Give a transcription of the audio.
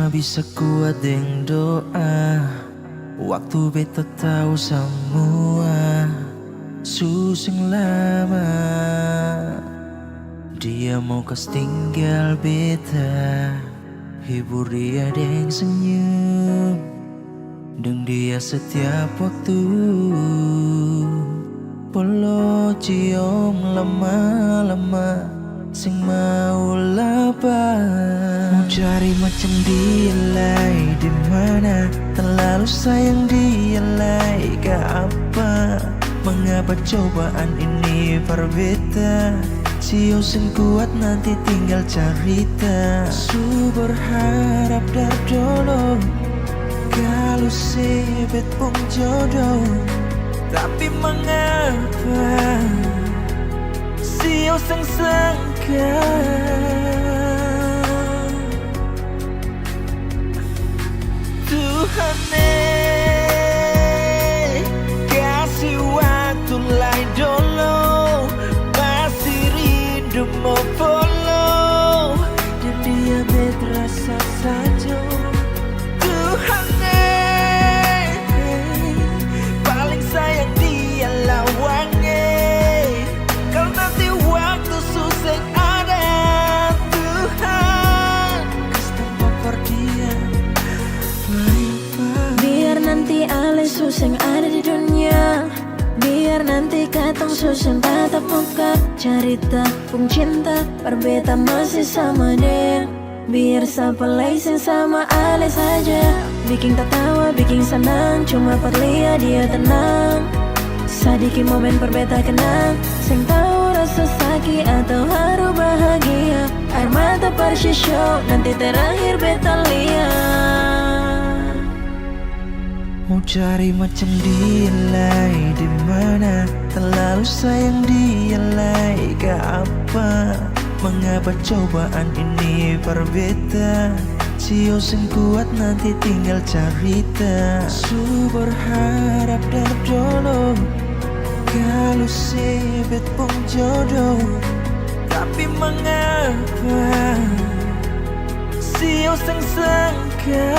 cuma bisa kuat dengan doa. Waktu beta tahu semua suseng lama. Dia mau kas tinggal beta, hibur dia dengan senyum, dan dia setiap waktu polo cium lama-lama sing mau lapar. Mau cari macam dia lai di mana, terlalu sayang dia lai ke apa? Mengapa cobaan ini berbeda? Sio sing kuat nanti tinggal cerita. Su berharap dar dulu kalau sebet pun jodoh, tapi mengapa Sio sang sangka Tuhan kasih waktu lain dulu, masih rindu mau follow, dan dia berasa saja. Tuhan paling sayang dia lawannya, kalau nanti waktu susah ada. Tuhan kasih tempat dia. Biar nanti ale susah ada di dunia, biar nanti katong susah tatap muka, cerita pun cinta berbeda masih sama dia. Biar siapa lain sama ale saja, bikin tertawa, bikin senang, cuma perlihat dia tenang. Sedikit momen berbeda kenang, sing tahu rasa sakit atau haru bahagia. Air mata show, nanti terakhir beta lihat. Mau cari macam dia lai di mana, terlalu sayang dia lai ke apa? Mengapa cobaan ini berbeda? Sio sing kuat nanti tinggal cerita. Su berharap dar dulu kalau sebet pun jodoh, tapi mengapa Sio sang sangka